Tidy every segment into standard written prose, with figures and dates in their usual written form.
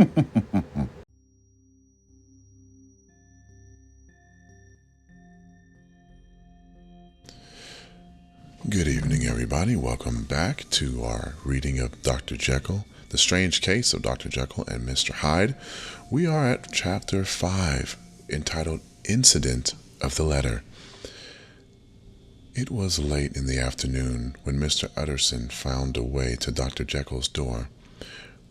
Good evening, everybody. Welcome back to our reading of Dr. Jekyll, The Strange Case of Dr. Jekyll and Mr. Hyde. We are at Chapter 5, entitled Incident of the Letter. It was late in the afternoon when Mr. Utterson found a way to Dr. Jekyll's door,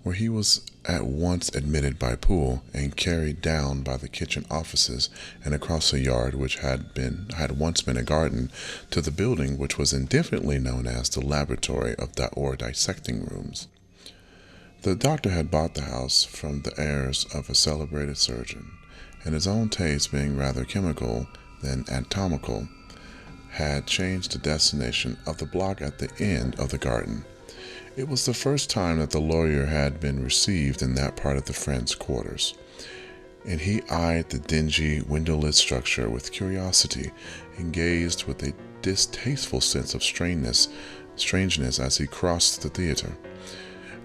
where he was at once admitted by Poole and carried down by the kitchen offices and across a yard which had once been a garden to the building which was indifferently known as the laboratory or dissecting rooms. The doctor had bought the house from the heirs of a celebrated surgeon, and his own taste being rather chemical than anatomical, had changed the destination of the block at the end of the garden. It was the first time that the lawyer had been received in that part of the friends' quarters, and he eyed the dingy, windowless structure with curiosity and gazed with a distasteful sense of strangeness as he crossed the theater,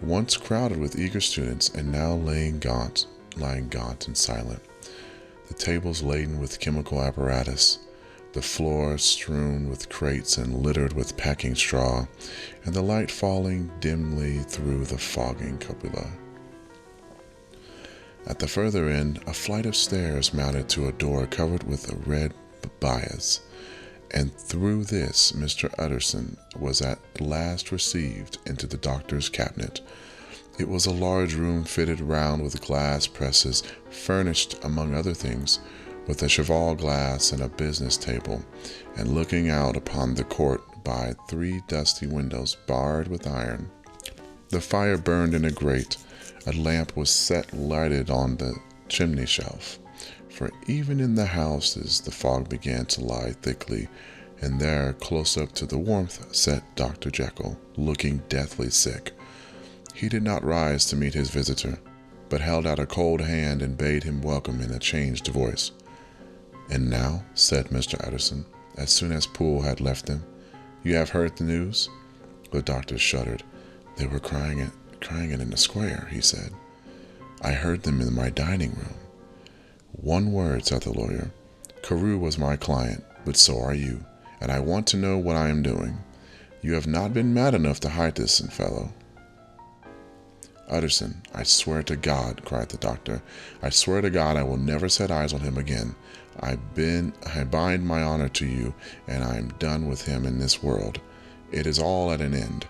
once crowded with eager students and now lying gaunt and silent, the tables laden with chemical apparatus, the floor strewn with crates and littered with packing straw, and the light falling dimly through the fogging cupola. At the further end, a flight of stairs mounted to a door covered with a red baize, and through this Mr. Utterson was at last received into the doctor's cabinet. It was a large room fitted round with glass presses, furnished, among other things, with a cheval glass and a business table, and looking out upon the court by 3 dusty windows barred with iron. The fire burned in a grate. A lamp was set lighted on the chimney shelf, for even in the houses the fog began to lie thickly, and there, close up to the warmth, sat Dr. Jekyll, looking deathly sick. He did not rise to meet his visitor, but held out a cold hand and bade him welcome in a changed voice. "And now," said Mr. Utterson, as soon as Poole had left them, "you have heard the news?" The doctor shuddered. "They were crying it in the square," he said. "I heard them in my dining room." "One word," said the lawyer. "Carew was my client, but so are you, and I want to know what I am doing. You have not been mad enough to hide this fellow." "Utterson, I swear to God," cried the doctor, "I swear to God I will never set eyes on him again. I bind my honor to you, and I am done with him in this world. It is all at an end.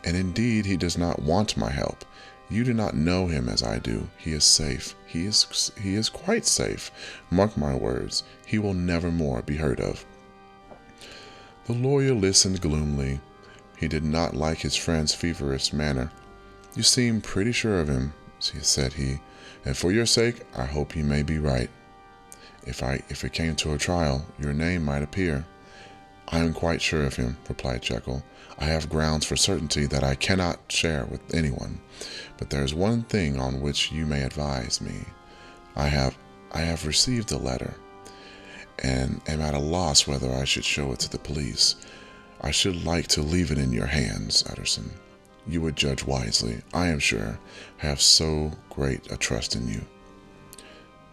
And indeed he does not want my help. You do not know him as I do. He is safe. He is quite safe. Mark my words, he will never more be heard of." The lawyer listened gloomily. He did not like his friend's feverish manner. "You seem pretty sure of him," said he, "and for your sake I hope he may be right. If it came to a trial, your name might appear." "I am quite sure of him," replied Jekyll. "I have grounds for certainty that I cannot share with anyone. But there is one thing on which you may advise me. I have received a letter, and am at a loss whether I should show it to the police. I should like to leave it in your hands, Utterson. You would judge wisely, I am sure. I have so great a trust in you."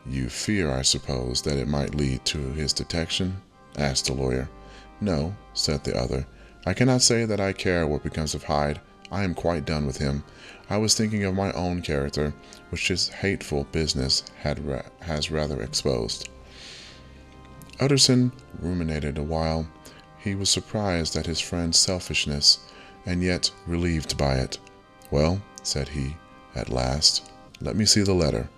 "You fear, I suppose, that it might lead to his detection?" asked the lawyer. "No," said the other. "I cannot say that I care what becomes of Hyde. I am quite done with him. I was thinking of my own character, which this hateful business has rather exposed." Utterson ruminated a while. He was surprised at his friend's selfishness, and yet relieved by it. "Well," said he, at last, "let me see the letter."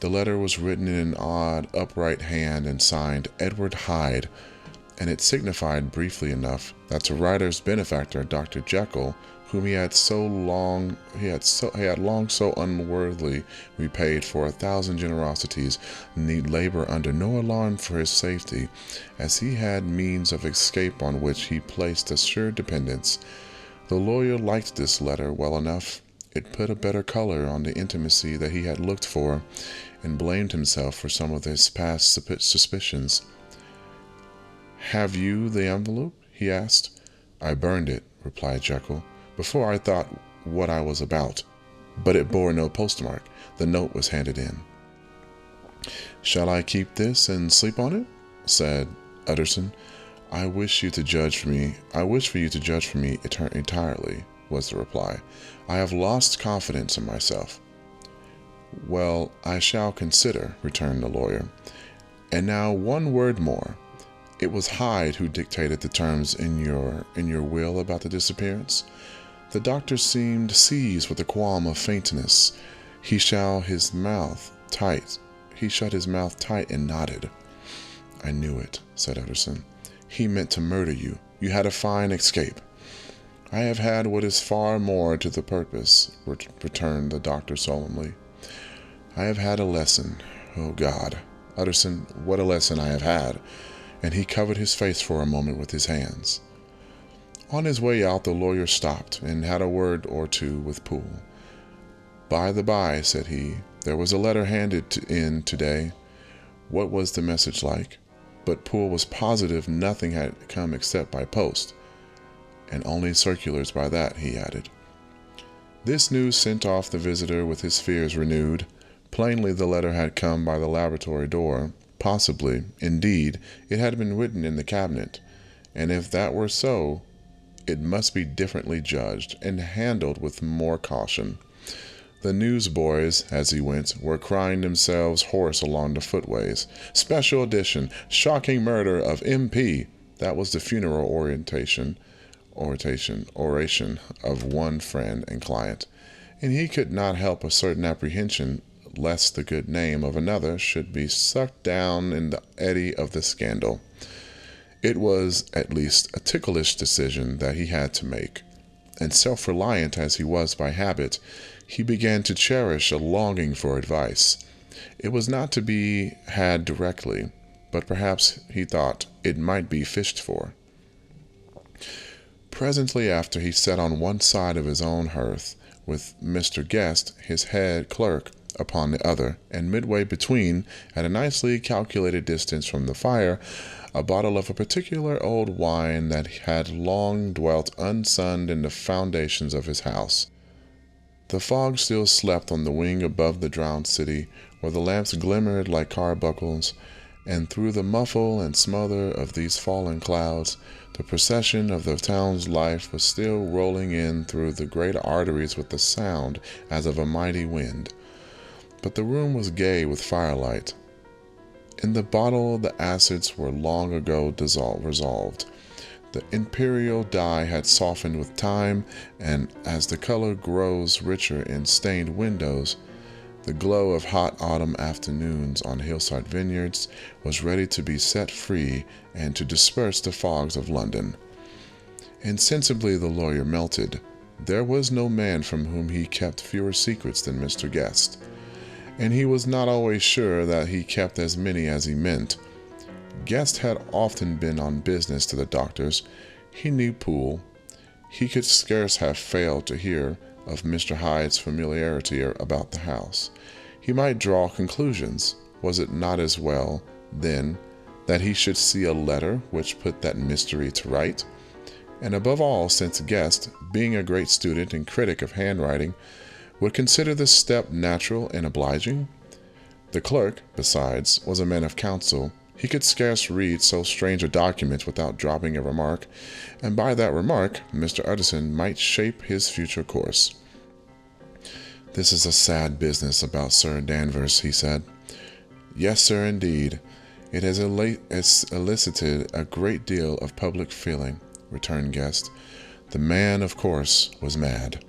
The letter was written in an odd, upright hand and signed Edward Hyde, and it signified briefly enough that the writer's benefactor, Dr. Jekyll, whom he had long so unworthily repaid for 1,000 generosities, need labor under no alarm for his safety, as he had means of escape on which he placed assured dependence. The lawyer liked this letter well enough. It put a better color on the intimacy that he had looked for, and blamed himself for some of his past suspicions. "Have you the envelope?" he asked. "I burned it," replied Jekyll, "before I thought what I was about." but it bore no postmark. The note was handed in. "Shall I keep this and sleep on it?" said Utterson. I wish for you to judge for me entirely," was the reply. "I have lost confidence in myself." "Well, I shall consider," returned the lawyer. "And now one word more. It was Hyde who dictated the terms in your will about the disappearance?" The doctor seemed seized with a qualm of faintness. He shut his mouth tight and nodded. "I knew it," said Utterson. "He meant to murder you. You had a fine escape." "I have had what is far more to the purpose," returned the doctor solemnly. "I have had a lesson. Oh God, Utterson, what a lesson I have had!" And he covered his face for a moment with his hands. On his way out, the lawyer stopped and had a word or two with Poole. "By the by," said he, "there was a letter handed in today. What was the message like?" But Poole was positive nothing had come except by post. "And only circulars by that," he added. This news sent off the visitor with his fears renewed. Plainly the letter had come by the laboratory door. Possibly, indeed, it had been written in the cabinet, and if that were so, it must be differently judged and handled with more caution. The newsboys, as he went, were crying themselves hoarse along the footways. "Special edition! Shocking murder of M.P." That was the funeral oration of one friend and client, and he could not help a certain apprehension lest the good name of another should be sucked down in the eddy of the scandal. It was, at least, a ticklish decision that he had to make, and self-reliant as he was by habit, he began to cherish a longing for advice. It was not to be had directly, but perhaps he thought it might be fished for. Presently after, he sat on one side of his own hearth, with Mr. Guest, his head clerk, upon the other, and midway between, at a nicely calculated distance from the fire, a bottle of a particular old wine that had long dwelt unsunned in the foundations of his house. The fog still slept on the wing above the drowned city, where the lamps glimmered like carbuncles, and through the muffle and smother of these fallen clouds, the procession of the town's life was still rolling in through the great arteries with a sound as of a mighty wind. But the room was gay with firelight. In the bottle the acids were long ago resolved. The imperial dye had softened with time, and as the color grows richer in stained windows, the glow of hot autumn afternoons on hillside vineyards was ready to be set free and to disperse the fogs of London. Insensibly the lawyer melted. There was no man from whom he kept fewer secrets than Mr. Guest, and he was not always sure that he kept as many as he meant. Guest had often been on business to the doctor's. He knew Poole. He could scarce have failed to hear of Mr. Hyde's familiarity about the house. He might draw conclusions. Was it not as well, then, that he should see a letter which put that mystery to right? And above all, since Guest, being a great student and critic of handwriting, would consider this step natural and obliging? The clerk, besides, was a man of counsel. He could scarce read so strange a document without dropping a remark, and by that remark Mr. Utterson might shape his future course. "This is a sad business about Sir Danvers," he said. "Yes, sir, indeed. It has elicited a great deal of public feeling," returned Guest. "The man, of course, was mad."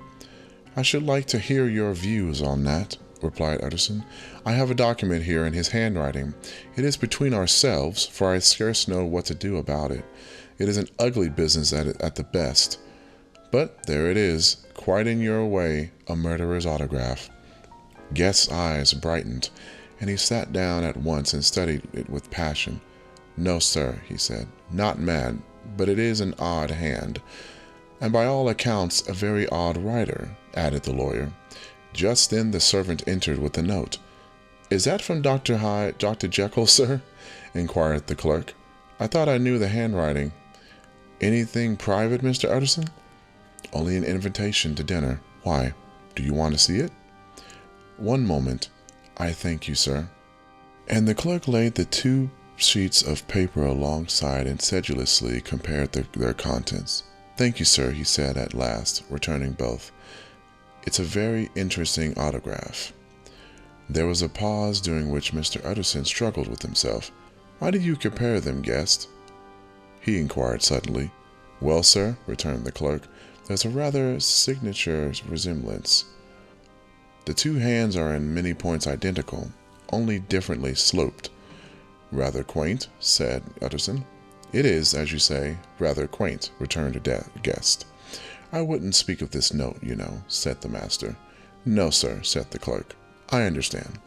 "I should like to hear your views on that," replied Utterson. "I have a document here in his handwriting. It is between ourselves, for I scarce know what to do about it. It is an ugly business at the best. But there it is, quite in your way, a murderer's autograph." Guest's eyes brightened, and he sat down at once and studied it with passion. "No, sir," he said, "not mad, but it is an odd hand. And by all accounts a very odd writer," added the lawyer. Just then the servant entered with a note. "Is that from Dr. Jekyll, sir?" inquired the clerk. "I thought I knew the handwriting." "Anything private, Mr. Utterson?" "Only an invitation to dinner." "Why?" Do you want to see it? One moment. I thank you, sir. And the clerk laid the 2 sheets of paper alongside and sedulously compared their contents. Thank you, sir, he said at last, returning both. It's a very interesting autograph. There was a pause during which Mr. Utterson struggled with himself. Why did you compare them, guest? He inquired suddenly. Well, sir, returned the clerk, there's a rather signature resemblance. The 2 hands are in many points identical, only differently sloped. Rather quaint, said Utterson. It is, as you say, rather quaint, returned the guest. I wouldn't speak of this note, you know, said the master. No, sir, said the clerk. I understand.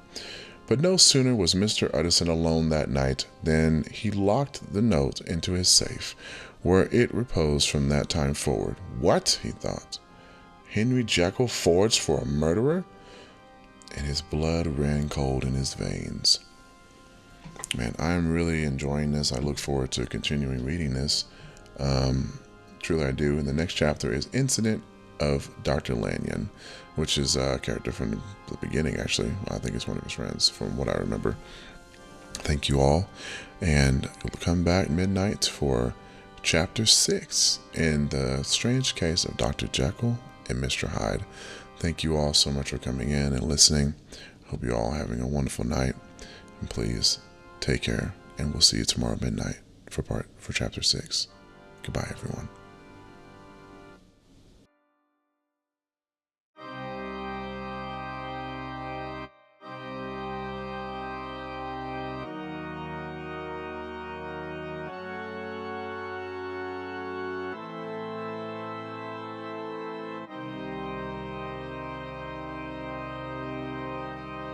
But no sooner was Mr. Utterson alone that night than he locked the note into his safe, where it reposed from that time forward. What? He thought. Henry Jekyll forged for a murderer? And his blood ran cold in his veins. Man, I'm really enjoying this. I look forward to continuing reading this. Truly I do. And the next chapter is Incident of Dr. Lanyon, which is a character from the beginning, actually. I think it's one of his friends, from what I remember. Thank you all. And we'll come back midnight for Chapter 6 in the strange case of Dr. Jekyll and Mr. Hyde. Thank you all so much for coming in and listening. Hope you all having a wonderful night. And please take care, and we'll see you tomorrow midnight for Chapter 6. Goodbye, everyone.